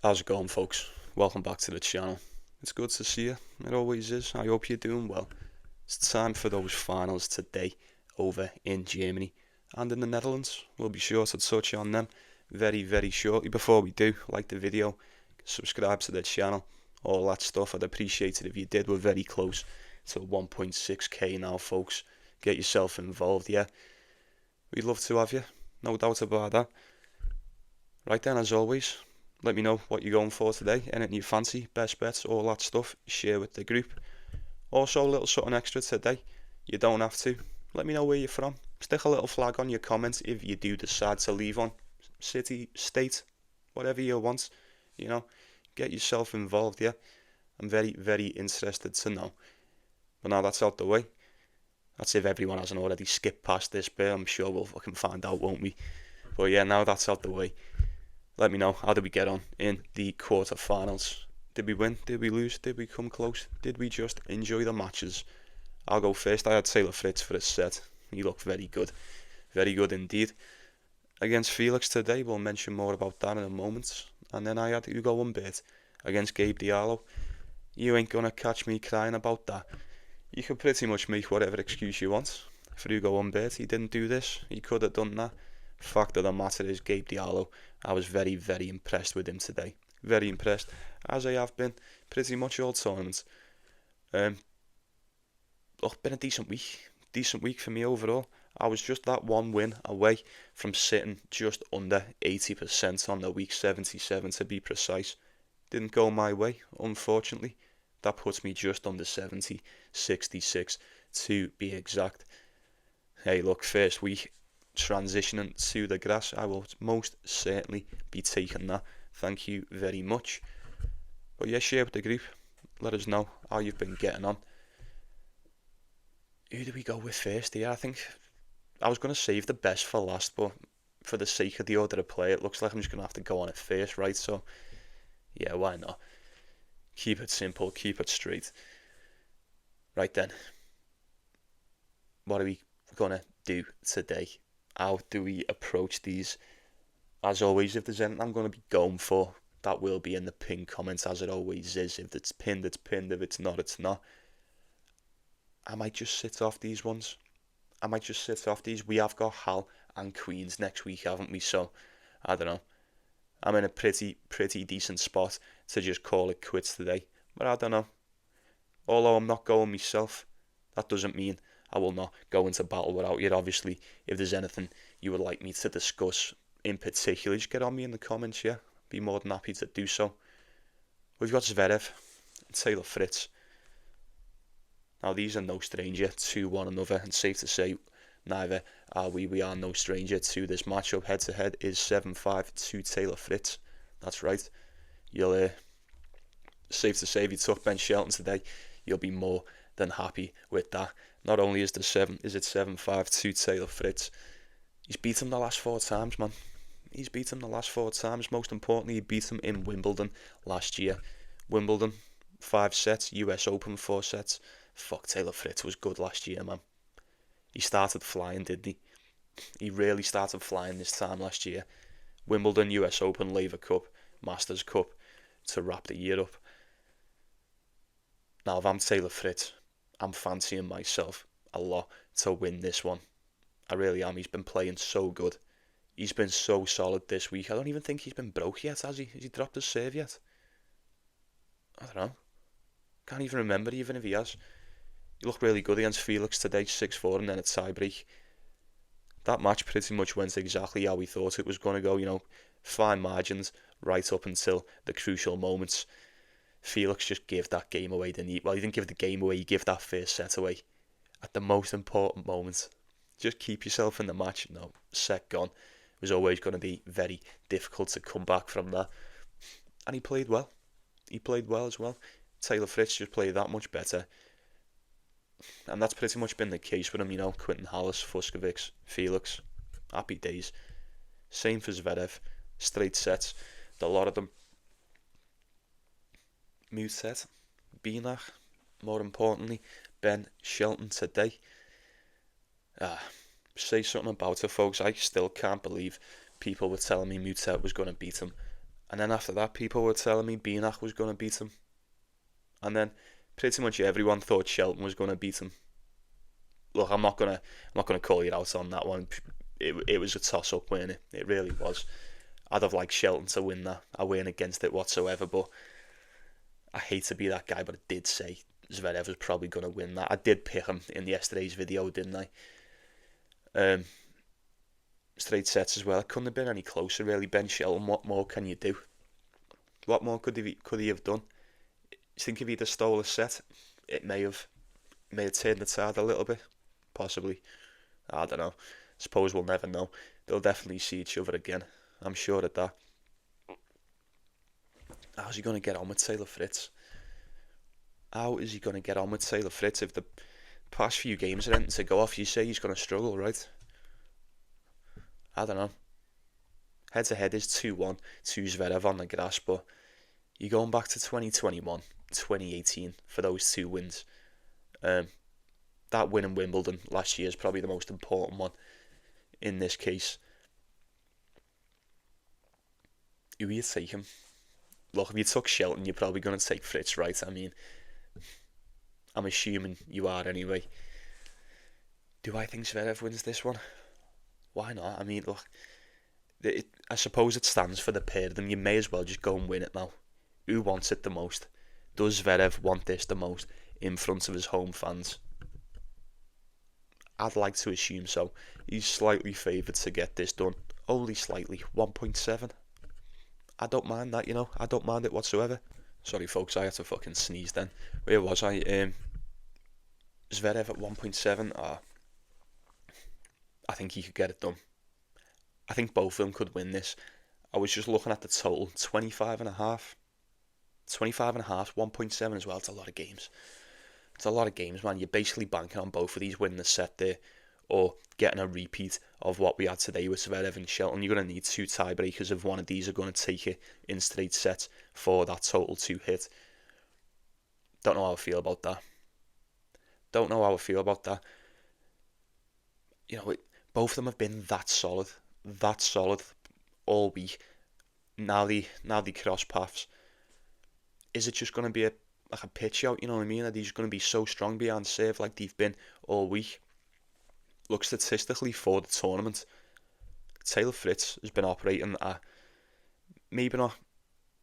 How's it going, folks? Welcome back to the channel. It's good to see you. It always is. I hope you're doing well. It's time for those finals today over in Germany and in the Netherlands. We'll be sure to touch on them very shortly. Before we do, like the video, subscribe to the channel, all that stuff. I'd appreciate it if you did. We're very close to 1.6k now, folks. Get yourself involved, yeah? We'd love to have you, no doubt about that. Right then, as always, let me know what you're going for today, anything you fancy, best bets, all that stuff, share with the group. Also, a little something extra today, you don't have to. Let me know where you're from. Stick a little flag on your comments if you do decide to leave one. City, state, whatever you want, you know, get yourself involved, yeah? I'm very interested to know. But now that's out the way, that's if everyone hasn't already skipped past this bit. I'm sure we'll fucking find out, won't we? But yeah, now that's out the way. Let me know, how did we get on in the quarterfinals? Did we win? Did we lose? Did we come close? Did we just enjoy the matches? I'll go first. I had Taylor Fritz for a set. He looked very good indeed. Against Felix today, we'll mention more about that in a moment. And then I had Hugo Humbert against Gabe Diallo. You ain't gonna catch me crying about that. You can pretty much make whatever excuse you want for Hugo Humbert. He didn't do this. He could have done that. Fact of the matter is, Gabe Diallo, I was very impressed with him today. Very impressed, as I have been pretty much all tournament. Been a decent week for me overall. I was just that one win away from sitting just under 80% on the week, 77 to be precise. Didn't go my way, unfortunately. That puts me just under 70, 66 to be exact. Hey, look, first week transitioning to the grass, I will most certainly be taking that. Thank you very much. But yeah, share with the group. Let us know how you've been getting on. Who do we go with first here? I think I was going to save the best for last, but for the sake of the order of play, it looks like I'm just going to have to go on it first, right? So yeah, why not? Keep it simple, keep it straight. Right then, what are we going to do today? How do we approach these? As always, if there's anything I'm going to be going for, that will be in the pinned comments, as it always is. If it's pinned, it's pinned. If it's not, it's not. I might just sit off these ones. We have got Hal and Queens next week, haven't we? So, I don't know. I'm in a pretty decent spot to just call it quits today. But I don't know. Although I'm not going myself, that doesn't mean I will not go into battle without you. Obviously, if there's anything you would like me to discuss in particular, just get on me in the comments, yeah? Be more than happy to do so. We've got Zverev and Taylor Fritz. Now, these are no stranger to one another, and safe to say, neither are we. We are no stranger to this matchup. Head to head is 7-5 to Taylor Fritz. That's right. You'll, safe to say, if you took Ben Shelton today, you'll be more than happy with that. Not only is it 7-5 to Taylor Fritz, he's beat him the last 4 times, man. He's beat him the last 4 times. Most importantly, he beat him in Wimbledon last year. Wimbledon, 5 sets. US Open, 4 sets. Fuck, Taylor Fritz was good last year, man. He started flying, didn't he? He really started flying this time last year. Wimbledon, US Open, Laver Cup, Masters Cup to wrap the year up. Now, if I'm Taylor Fritz, I'm fancying myself a lot to win this one. I really am. He's been playing so good. He's been so solid this week. I don't even think he's been broke yet, has he? Has he dropped his serve yet? I don't know. Can't even remember even if he has. He looked really good against Felix today, 6-4 and then a tie-break. That match pretty much went exactly how we thought it was going to go, you know. Fine margins right up until the crucial moments. Felix just gave that game away, didn't he? Well, he didn't give the game away, he gave that first set away. At the most important moment. Just keep yourself in the match. No, set gone. It was always going to be very difficult to come back from that. And he played well. He played well as well. Taylor Fritz just played that much better. And that's pretty much been the case with him, you know. Quinton Hallis, Fuskovic, Felix. Happy days. Same for Zverev. Straight sets. A lot of them. Mutet, Binach, more importantly, Ben Shelton today. Say something about it, folks. I still can't believe people were telling me Mutet was going to beat him. And then after that, people were telling me Benak was going to beat him. And then pretty much everyone thought Shelton was going to beat him. Look, I'm not gonna call you out on that one. It was a toss-up, wasn't it? It really was. I'd have liked Shelton to win that. I weren't against it whatsoever, but I hate to be that guy, but I did say Zverev was probably going to win that. I did pick him in yesterday's video, didn't I? Straight sets as well. It couldn't have been any closer, really. Ben Shelton, what more can you do? What more could he have done? You think if he'd have stole a set, it may have turned the tide a little bit, possibly. I don't know. Suppose we'll never know. They'll definitely see each other again. I'm sure of that. How's he going to get on with Taylor Fritz? How is he going to get on with Taylor Fritz if the past few games are anything to go off? You say he's going to struggle, right? I don't know. Head to head is 2-1 to Zverev on the grass, but you're going back to 2021, 2018 for those two wins. That win in Wimbledon last year is probably the most important one in this case. Who are you taking? Look, if you took Shelton, you're probably going to take Fritz, right? I mean, I'm assuming you are anyway. Do I think Zverev wins this one? Why not? I mean, look, I suppose it stands for the pair of them. You may as well just go and win it now. Who wants it the most? Does Zverev want this the most in front of his home fans? I'd like to assume so. He's slightly favoured to get this done. Only slightly. 1.7. I don't mind that, I don't mind it whatsoever. Sorry, folks, I had to fucking sneeze then. Where was I? Zverev at 1.7. I think he could get it done. I think both of them could win this. I was just looking at the total. 25.5. 25.5, 1.7 as well. It's a lot of games. It's a lot of games, man. You're basically banking on both of these winning the set there, or getting a repeat of what we had today with Zverev and Shelton. You're going to need two tiebreakers if one of these are going to take it in straight sets for that total to hit. Don't know how I feel about that. Both of them have been that solid all week. Now they cross paths. Is it just going to be a pitch out, you know what I mean? Are they just going to be so strong behind serve like they've been all week? Look, statistically for the tournament, Taylor Fritz has been operating at maybe not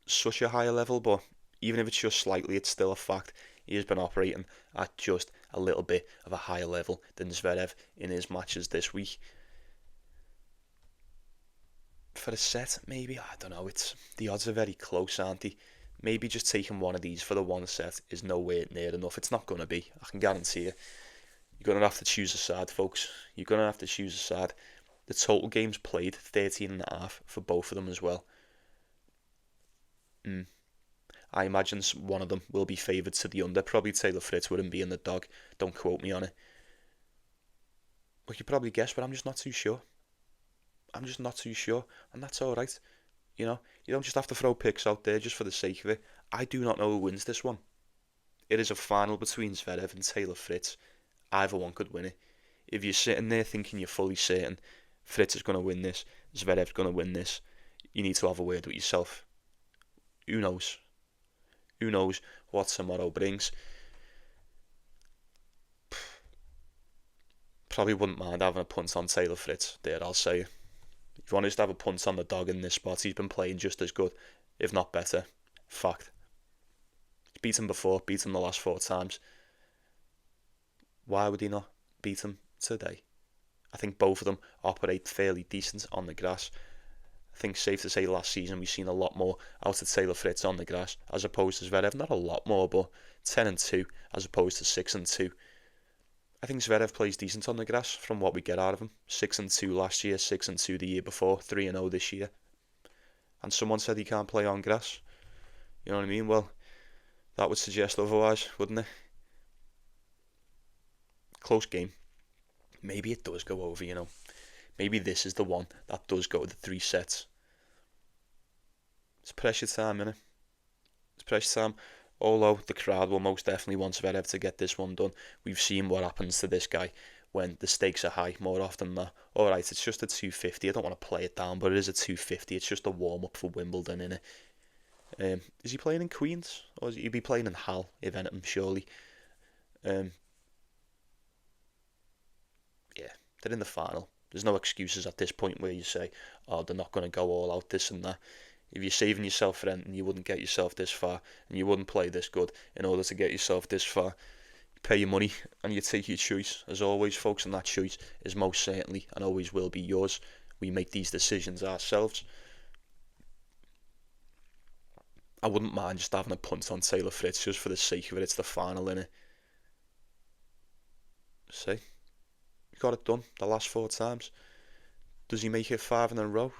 such a higher level, but even if it's just slightly, it's still a fact. He has been operating at just a little bit of a higher level than Zverev in his matches this week. For a set, maybe, I don't know, the odds are very close, aren't they? Maybe just taking one of these for the one set is nowhere near enough. It's not going to be, I can guarantee you. You're going to have to choose a side, folks. You're going to have to choose a side. The total games played, 13.5 for both of them as well. I imagine one of them will be favoured to the under. Probably Taylor Fritz wouldn't be in the dog. Don't quote me on it. But you probably guess, but I'm just not too sure. And that's alright. You don't just have to throw picks out there just for the sake of it. I do not know who wins this one. It is a final between Zverev and Taylor Fritz. Either one could win it. If you're sitting there thinking you're fully certain Fritz is going to win this, Zverev's going to win this, you need to have a word with yourself. Who knows? Who knows what tomorrow brings? Probably wouldn't mind having a punt on Taylor Fritz there, I'll say. If you want to just have a punt on the dog in this spot, he's been playing just as good, if not better. Fact. He's beaten before, beaten the last 4 times. Why would he not beat him today? I think both of them operate fairly decent on the grass. I think safe to say last season we've seen a lot more out of Taylor Fritz on the grass as opposed to Zverev. Not a lot more, but 10-2 as opposed to 6-2. I think Zverev plays decent on the grass from what we get out of him. 6-2 last year, 6-2 the year before, 3-0 this year. And someone said he can't play on grass. You know what I mean? Well, that would suggest otherwise, wouldn't it? Close game. Maybe it does go over, Maybe this is the one that does go the 3 sets. It's pressure time, innit? It's pressure time. Although the crowd will most definitely want Zverev to get this one done. We've seen what happens to this guy when the stakes are high more often than not. Alright, it's just a 250. I don't want to play it down, but it is a 250. It's just a warm-up for Wimbledon, innit? Is he playing in Queens? Or is he be playing in Hull, if anything, surely? Um, yeah, they're in the final. There's no excuses at this point where you say, oh, they're not going to go all out, this and that. If you're saving yourself for anything, you wouldn't get yourself this far, and you wouldn't play this good in order to get yourself this far. You pay your money, and you take your choice. As always, folks, and that choice is most certainly and always will be yours. We make these decisions ourselves. I wouldn't mind just having a punt on Taylor Fritz just for the sake of it. It's the final, innit? See? He got it done the last 4 times. Does he make it 5 in a row?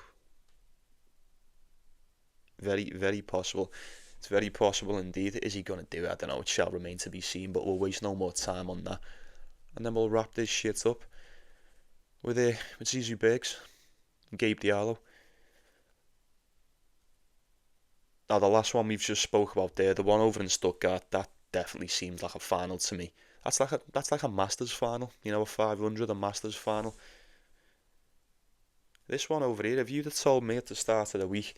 Very, very possible. It's very possible indeed. Is he going to do it? I don't know. It shall remain to be seen, but we'll waste no more time on that. And then we'll wrap this shit up with Bergs and Gabe Diallo. Now, the last one we've just spoke about there, the one over in Stuttgart, that definitely seemed like a final to me. That's like a Masters final, a 500, a Masters final. This one over here, if you'd have told me at the start of the week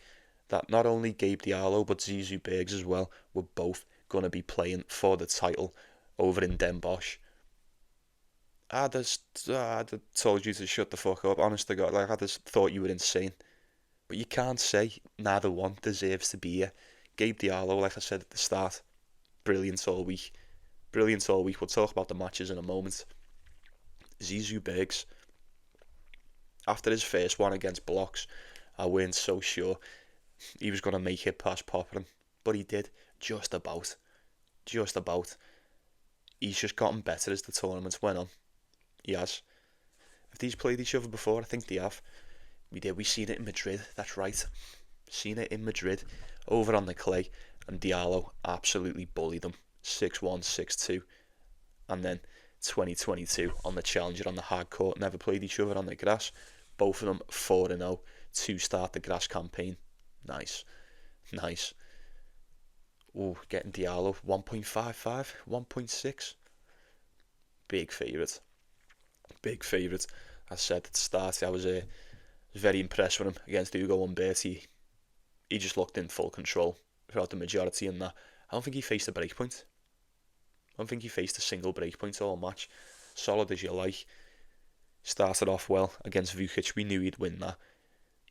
that not only Gabe Diallo but Bergs as well were both going to be playing for the title over in Den Bosch, I'd have told you to shut the fuck up. Honest to God, I just thought you were insane. But you can't say neither one deserves to be here. Gabe Diallo, like I said at the start, brilliant all week. Brilliant all week. We'll talk about the matches in a moment. Bergs, after his first one against Blocks, I weren't so sure he was going to make it past Popperin, but he did, just about. He's just gotten better as the tournament went on. He has. Have these played each other before? I think they have. We seen it in Madrid, that's right. Seen it in Madrid, over on the clay, and Diallo absolutely bullied them. 6-1, 6-2. And then 2022 on the Challenger on the hard court, never played each other on the grass. Both of them 4-0 to start the grass campaign. Nice. Ooh, getting Diallo 1.55, 1.6. Big favourite. I said at the start, I was very impressed with him against Ugo Umberti. He just looked in full control throughout the majority in that. I don't think he faced a breakpoint. I don't think he faced a single breakpoint all match. Solid as you like. Started off well against Vukic. We knew he'd win that.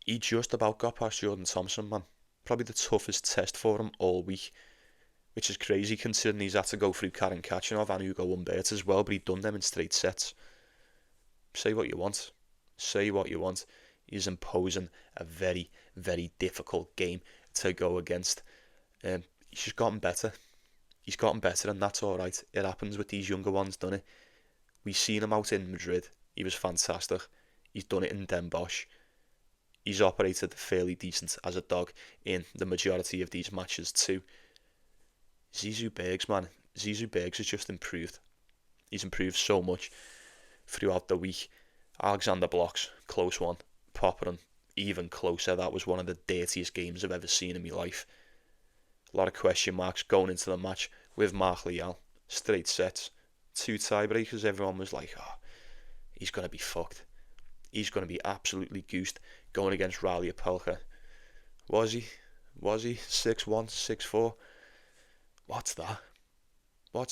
He just about got past Jordan Thompson, man. Probably the toughest test for him all week. Which is crazy considering he's had to go through Karen Khachanov and Ugo Humbert as well, but he'd done them in straight sets. Say what you want. He's imposing a very, very difficult game to go against. He's just gotten better. And that's alright. It happens with these younger ones, doesn't it? We've seen him out in Madrid. He was fantastic. He's done it in Den Bosch. He's operated fairly decent as a dog in the majority of these matches too. Bergs, man. Bergs has just improved. He's improved so much throughout the week. Alexander Blocks, close one. Popperin, even closer. That was one of the dirtiest games I've ever seen in my life. A lot of question marks going into the match with Mark Leal. Straight sets. 2 tiebreakers. Everyone was like, oh, he's going to be fucked. He's going to be absolutely goosed going against Ralia Pelka. Was he? 6-1, 6-4? What's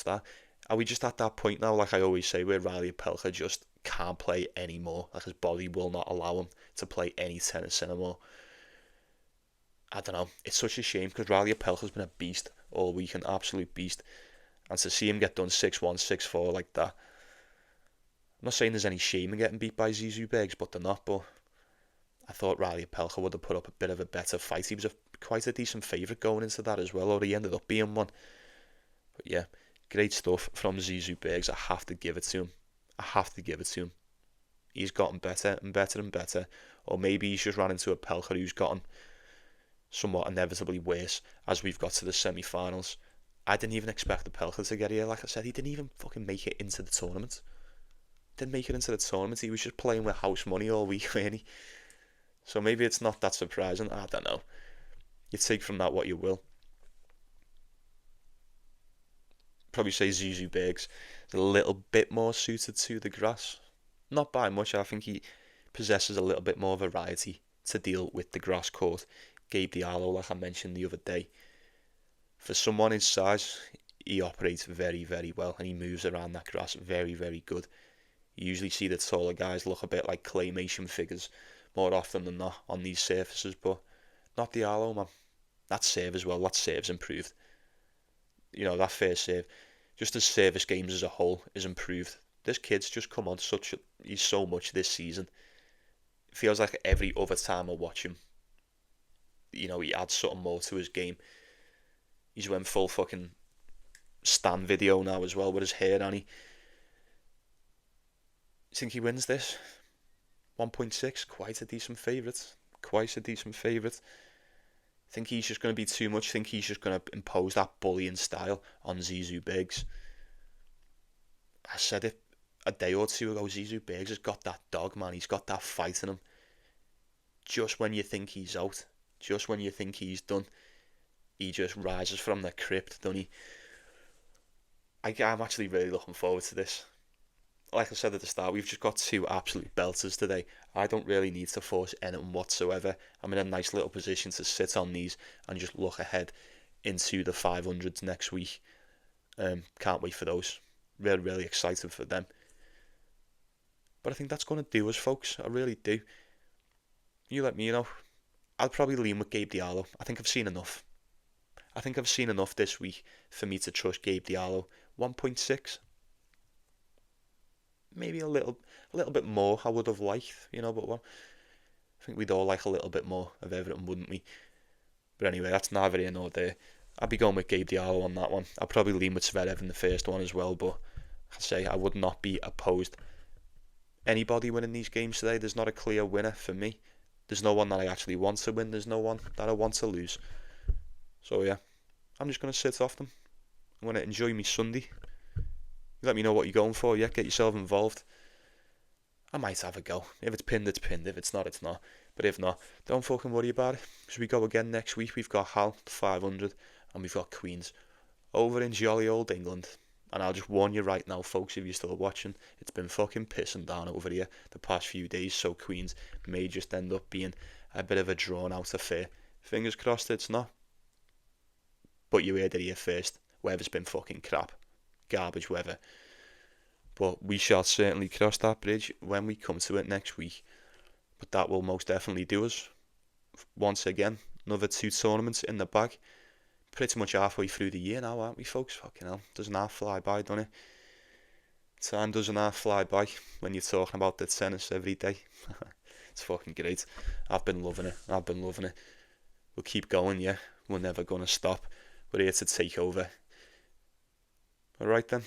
that? Are we just at that point now, like I always say, where Ralia Pelka just can't play anymore? Like his body will not allow him to play any tennis anymore. I don't know. It's such a shame because Ralia Pelka's been a beast all week, an absolute beast. And to see him get done 6-1, 6-4 like that. I'm not saying there's any shame in getting beat by Bergs, but they're not. But I thought Ralia Pelka would have put up a bit of a better fight. He was quite a decent favourite going into that as well, or he ended up being one. But yeah, great stuff from Bergs. I have to give it to him. He's gotten better and better and better. Or maybe he's just ran into a Pelka who's gotten somewhat inevitably worse as we've got to the semi-finals. I didn't even expect the Pelka to get here. Like I said, he didn't even fucking make it into the tournament. He was just playing with house money all week, really. So maybe it's not that surprising. I don't know. You take from that what you will. Probably say Bergs is a little bit more suited to the grass. Not by much. I think he possesses a little bit more variety to deal with the grass court. Gabe Diallo, like I mentioned the other day. For someone his size, he operates very, very well, and he moves around that grass very, very good. You usually see the taller guys look a bit like claymation figures more often than not on these surfaces, but not Diallo, man. That save as well, that save's improved. You know, that first save, just his service games as a whole is improved. This kid's just come on he's so much this season. It feels like every other time I watch him, you know, he adds something more to his game. He's went full fucking Stan video now as well with his hair, and he think he wins this 1.6, quite a decent favourite. Think he's just going to be too much. Think he's just going to impose that bullying style on Zizou Bergs. I said it a day or two ago, Zizou Bergs has got that dog, man. He's got that fight in him. Just when you think he's out, just when you think he's done, he just rises from the crypt, doesn't he? I'm actually really looking forward to this. Like I said at the start, we've just got two absolute belters today. I don't really need to force anything whatsoever. I'm in a nice little position to sit on these and just look ahead into the 500s next week. Can't wait for those. Really, really excited for them. But I think that's going to do us, folks. I really do. You let me know. I'll probably lean with Gabe Diallo. I think I've seen enough. This week for me to trust Gabe Diallo. 1.6. Maybe a little bit more I would have liked, you know, but well, I think we'd all like a little bit more of everything, wouldn't we? But anyway, that's neither here nor there. I'd be going with Gabe Diallo on that one. I'll probably lean with Zverev in the first one as well, but I say I would not be opposed anybody winning these games today. There's not a clear winner for me. There's no one that I actually want to win. There's no one that I want to lose. So yeah, I'm just going to sit off them. I'm going to enjoy me Sunday. Let me know what you're going for, yeah? Get yourself involved. I might have a go. If it's pinned, it's pinned. If it's not, it's not. But if not, don't fucking worry about it. Because we go again next week. We've got Hal, the 500, and we've got Queens over in jolly old England. And I'll just warn you right now, folks, if you're still watching, it's been fucking pissing down over here the past few days, so Queens may just end up being a bit of a drawn-out affair. Fingers crossed it's not. But you heard it here first. Weather's been fucking crap. Garbage weather. But we shall certainly cross that bridge when we come to it next week. But that will most definitely do us. Once again, another 2 tournaments in the bag. Pretty much halfway through the year now, aren't we, folks? Fucking hell. Doesn't half fly by, doesn't it? Time doesn't half fly by when you're talking about the tennis every day. It's fucking great. I've been loving it. We'll keep going, yeah. We're never going to stop. We're here to take over. Alright then,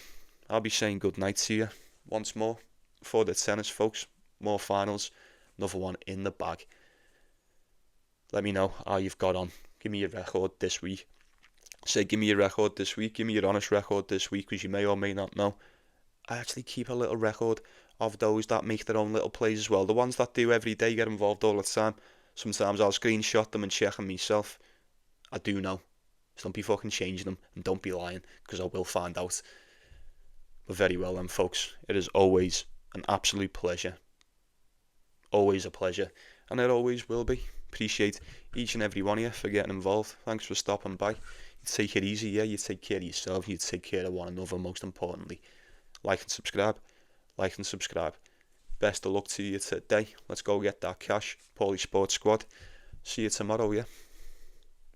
I'll be saying good night to you once more for the tennis, folks. More finals, another one in the bag. Let me know how you've got on. Give me your record this week. Give me your record this week. Give me your honest record this week, because you may or may not know, I actually keep a little record of those that make their own little plays as well. The ones that do every day, get involved all the time. Sometimes I'll screenshot them and check them myself. I do know. So don't be fucking changing them, and don't be lying, because I will find out. But very well then, folks. It is always an absolute pleasure. Always a pleasure. And it always will be. Appreciate each and every one of you for getting involved. Thanks for stopping by. You take it easy, yeah? You take care of yourself. You take care of one another, most importantly. Like and subscribe. Best of luck to you today. Let's go get that cash. Paulie Sports Squad. See you tomorrow, yeah?